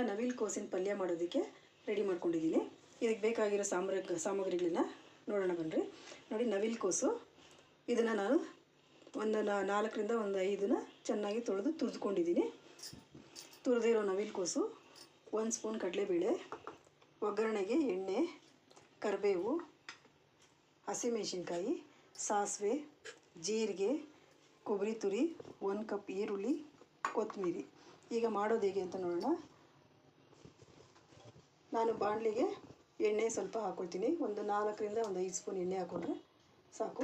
ನವಿಲು ಕೋಸಿನ ಪಲ್ಯ ಮಾಡೋದಕ್ಕೆ ರೆಡಿ ಮಾಡ್ಕೊಂಡಿದ್ದೀನಿ. ಇದಕ್ಕೆ ಬೇಕಾಗಿರೋ ಸಾಮಗ್ರಿಗಳನ್ನ ನೋಡೋಣ ಬನ್ನಿರಿ. ನೋಡಿ, ನವಿಲು ಕೋಸು ಇದನ್ನು ನಾನು ಒಂದು 4ರಿಂದ 5 ಚೆನ್ನಾಗಿ ತೊಳೆದು ತುರಿದುಕೊಂಡಿದ್ದೀನಿ. ತುರಿದಿರೋ ನವಿಲು ಕೋಸು, 1 ಸ್ಪೂನ್ ಕಡಲೆಬೇಳೆ, ಒಗ್ಗರಣೆಗೆ ಎಣ್ಣೆ, ಕರಿಬೇವು, ಹಸಿಮೆಣಸಿನ್ಕಾಯಿ, ಸಾಸಿವೆ, ಜೀರಿಗೆ, ಕೊಬ್ಬರಿ ತುರಿ, 1 ಕಪ್ ಈರುಳ್ಳಿ, ಕೊತ್ತಂಬರಿ. ಈಗ ಮಾಡೋದು ಹೇಗೆ ಅಂತ ನೋಡೋಣ. ನಾನು ಬಾಣಲಿಗೆ ಎಣ್ಣೆ ಸ್ವಲ್ಪ ಹಾಕ್ಕೊಳ್ತೀನಿ. ಒಂದು 4ರಿಂದ 5 ಸ್ಪೂನ್ ಎಣ್ಣೆ ಹಾಕ್ಕೊಂಡ್ರೆ ಸಾಕು.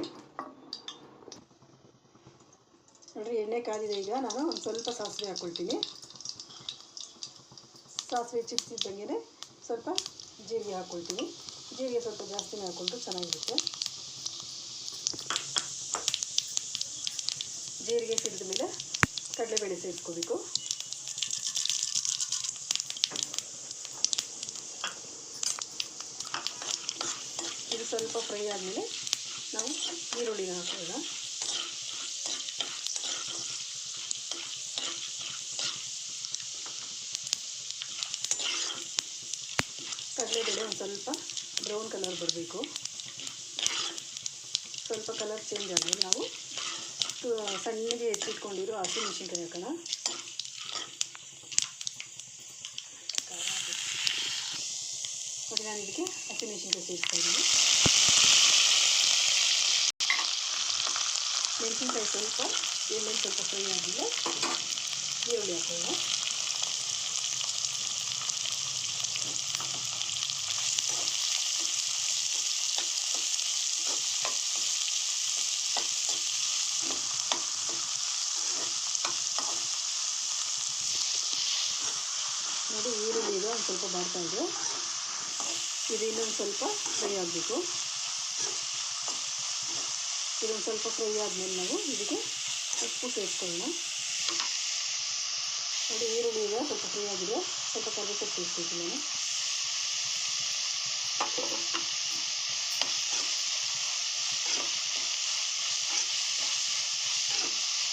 ನೋಡಿರಿ, ಎಣ್ಣೆ ಕಾದಿದೆ. ಈಗ ನಾನು ಒಂದು ಸ್ವಲ್ಪ ಸಾಸಿವೆ ಹಾಕ್ಕೊಳ್ತೀನಿ. ಸಾಸಿವೆ ಚಿಟ್ಸಿದ್ದಂಗೆ ಸ್ವಲ್ಪ ಜೀರಿಗೆ ಹಾಕ್ಕೊಳ್ತೀನಿ. ಜೀರಿಗೆ ಸ್ವಲ್ಪ ಜಾಸ್ತಿನೇ ಹಾಕ್ಕೊಂಡ್ರೆ ಚೆನ್ನಾಗಿರುತ್ತೆ. ಜೀರಿಗೆ ಸಿಡಿದ ಮೇಲೆ ಕಡಲೆಬೇಳೆ ಸೇರಿಸ್ಕೋಬೇಕು. ಇದು ಸ್ವಲ್ಪ ಫ್ರೈ ಆದಮೇಲೆ ನಾವು ಈರುಳ್ಳಿನ ಹಾಕೋಣ. ಕಡಲೆಬೇಳೆ ಒಂದು ಸ್ವಲ್ಪ ಬ್ರೌನ್ ಕಲರ್ ಬರಬೇಕು. ಸ್ವಲ್ಪ ಕಲರ್ ಚೇಂಜ್ ಆದಮೇಲೆ ನಾವು ಸಣ್ಣಗೆ ಹೆಚ್ಚಿಟ್ಕೊಂಡಿರೋ ಹಸಿಮೆಣಸಿನ್ಕಾಯಿ ಹಾಕೋಣ. ನೋಡಿ, ನಾನು ಇದಕ್ಕೆ ಹಸಿಮೆಣಸಿನ್ಕಾಯಿ ಸೇರಿಸ್ತಾ ಇದ್ದೀನಿ. ಮೆಣಸಿನ್ಕಾಯಿ ಸ್ವಲ್ಪ ಎಣ್ಣೆ ಸ್ವಲ್ಪ ಫ್ರೈ ಆದಮೇಲೆ ಈರುಳ್ಳಿ ಹಾಕೋಣ. ನೋಡಿ, ಈರುಳ್ಳಿ ಇದು ಒಂದು ಸ್ವಲ್ಪ ಬಾಡ್ತಾಯಿದೆ. ಇದು ಇನ್ನೊಂದು ಸ್ವಲ್ಪ ಫ್ರೈ ಆಗಬೇಕು. ಇದೊಂದು ಸ್ವಲ್ಪ ಫ್ರೈ ಆದಮೇಲೆ ನಾವು ಇದಕ್ಕೆ ಉಪ್ಪು ಸೇರಿಸ್ಕೊಳ್ಳೋಣ. ನೋಡಿ, ಈರುಳ್ಳಿ ಈಗ ಸ್ವಲ್ಪ ಫ್ರೈ ಆಗಿದೆ. ಸ್ವಲ್ಪ ಕರಿಬೇವು ಸೇರಿಸ್ಬೇಕು. ನಾನು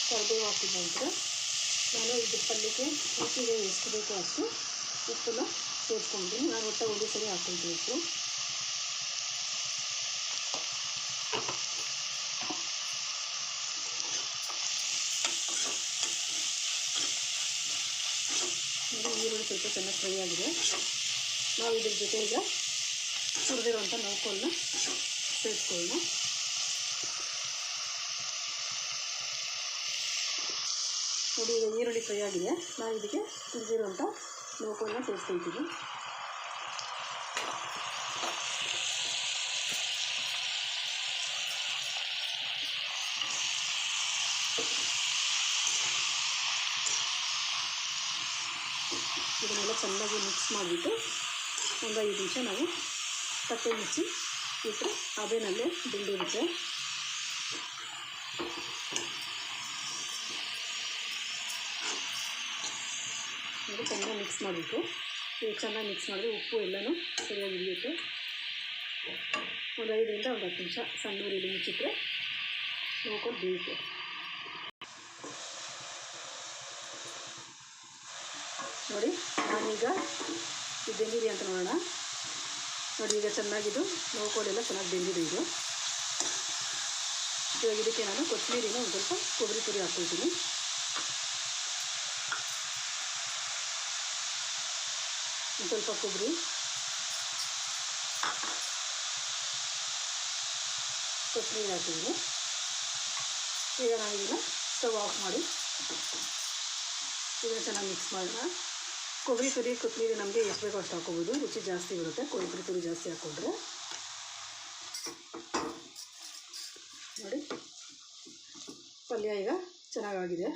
ಕರಿಬೇವು ಹಾಕಿದ ನಂತರ ನಾನು ಇದು ಪಲ್ಯಕ್ಕೆ ರುಚಿಗೆ ಎಷ್ಟು ಬೇಕೋ ಅಷ್ಟು ಉಪ್ಪನ್ನು ಸೇರಿಸ್ಕೊಂಡಿದ್ದೀನಿ. ನಾನು ಒಟ್ಟು ಒಂದೇ ಸರಿ ಹಾಕ್ಕೊಳ್ತೀನಿ ಉಪ್ಪು. ಈರುಳ್ಳಿ ಸ್ವಲ್ಪ ಚೆನ್ನಾಗಿ ಫ್ರೈ ಆಗಿದೆ. ನಾವು ಇದ್ರ ಜೊತೆ ಈಗ ತುರಿದಿರುವಂಥ ನೌಕೋಲನ್ನ ಸೇರಿಸ್ಕೊಳ್ಳೋಣ. ನೋಡಿ, ಈಗ ಈರುಳ್ಳಿ ಫ್ರೈ ಆಗಿದೆ. ನಾವು ಇದಕ್ಕೆ ತುರಿದಿರುವಂಥ ನೌಕೋಲನ್ನ ಸೇರಿಸ್ಕೊಳ್ತೀವಿ. ಇದನ್ನೆಲ್ಲ ಚೆನ್ನಾಗಿ ಮಿಕ್ಸ್ ಮಾಡಿಬಿಟ್ಟು ಒಂದು 5 ನಿಮಿಷ ನಾವು ತಟ್ಟೆ ಮುಚ್ಚಿ ಇಟ್ಟರೆ ಅದೇನಲ್ಲೇ ಬೆಂದಿರುತ್ತೆ. ಇದು ಚೆನ್ನಾಗಿ ಮಿಕ್ಸ್ ಮಾಡಬೇಕು. ಇದು ಚೆನ್ನಾಗಿ ಮಿಕ್ಸ್ ಮಾಡಿದ್ರೆ ಉಪ್ಪು ಎಲ್ಲನೂ ಸರಿಯಾಗಿ ಹಿಡಿಯುತ್ತೆ. ಒಂದು 5ರಿಂದ 10 ನಿಮಿಷ ಸಣ್ಣ ಉರಿಯಲ್ಲಿ ಮುಚ್ಚಿಟ್ರೆ ನೋಡ್ಕೊಂಡು ಬೇಯುತ್ತೆ. ನೋಡಿ, ನಾನೀಗ ಇದು ಬೆಂದಿದೆ ಅಂತ ನೋಡೋಣ. ನೋಡಿ, ಈಗ ಚೆನ್ನಾಗಿದ್ದು ನೋಡ್ಕೊಳ್ಳೆಲ್ಲ ಚೆನ್ನಾಗಿ ಬೆಂದಿದೆ. ಇದು ಇವಾಗ ಇದಕ್ಕೆ ನಾನು ಕೊತ್ತಂಬರಿನ ಒಂದು ಸ್ವಲ್ಪ ಕೊಬ್ಬರಿ ತುರಿ ಹಾಕ್ಕೊಳ್ತೀನಿ. ಒಂದು ಸ್ವಲ್ಪ ಕೊಬ್ಬರಿ, ಕೊತ್ತಂಬರಿ ಹಾಕಿದ್ದೀನಿ. ಈಗ ನಾನು ಇದನ್ನು ಸ್ಟವ್ ಆಫ್ ಮಾಡಿ ಇದನ್ನು ಚೆನ್ನಾಗಿ ಮಿಕ್ಸ್ ಮಾಡೋಣ. ಕೊಬ್ಬರಿ ತುರಿ ಕೊತ್ತಂಬರಿ ನಮಗೆ ಎಷ್ಟು ಬೇಕೋ ಅಷ್ಟು ಹಾಕ್ಕೋಬೋದು. ರುಚಿ ಜಾಸ್ತಿ ಬರುತ್ತೆ ಕೊಬ್ಬರಿ ತುರಿ ಜಾಸ್ತಿ ಹಾಕ್ಕೊಂಡ್ರೆ. ನೋಡಿ, ಪಲ್ಯ ಈಗ ಚೆನ್ನಾಗಾಗಿದೆ.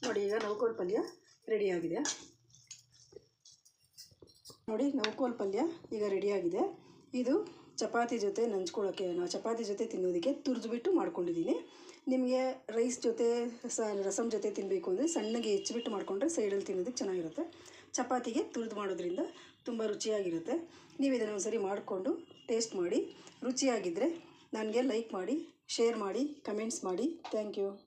ನೋಡಿ, ಈಗ ನೌಕೋಲ್ ಪಲ್ಯ ರೆಡಿಯಾಗಿದೆ. ನೋಡಿ, ನೌಕೋಲ್ ಪಲ್ಯ ಈಗ ರೆಡಿಯಾಗಿದೆ. ಇದು ಚಪಾತಿ ಜೊತೆ ನಂಚ್ಕೊಳ್ಳೋಕ್ಕೆ, ನಾವು ಚಪಾತಿ ಜೊತೆ ತಿನ್ನೋದಕ್ಕೆ ತುರಿದ್ಬಿಟ್ಟು ಮಾಡ್ಕೊಂಡಿದ್ದೀನಿ. ನಿಮಗೆ ರೈಸ್ ಜೊತೆ ರಸಮ್ ಜೊತೆ ತಿನ್ನಬೇಕು ಅಂದರೆ ಸಣ್ಣಗೆ ಹೆಚ್ಚಿಬಿಟ್ಟು ಮಾಡಿಕೊಂಡ್ರೆ ಸೈಡಲ್ಲಿ ತಿನ್ನೋದಕ್ಕೆ ಚೆನ್ನಾಗಿರುತ್ತೆ. ಚಪಾತಿಗೆ ತುರಿದು ಮಾಡೋದ್ರಿಂದ ತುಂಬ ರುಚಿಯಾಗಿರುತ್ತೆ. ನೀವು ಇದನ್ನು ಒಂದ್ಸರಿ ಮಾಡಿಕೊಂಡು ಟೇಸ್ಟ್ ಮಾಡಿ. ರುಚಿಯಾಗಿದ್ದರೆ ನನಗೆ ಲೈಕ್ ಮಾಡಿ, ಶೇರ್ ಮಾಡಿ, ಕಮೆಂಟ್ಸ್ ಮಾಡಿ. Thank you.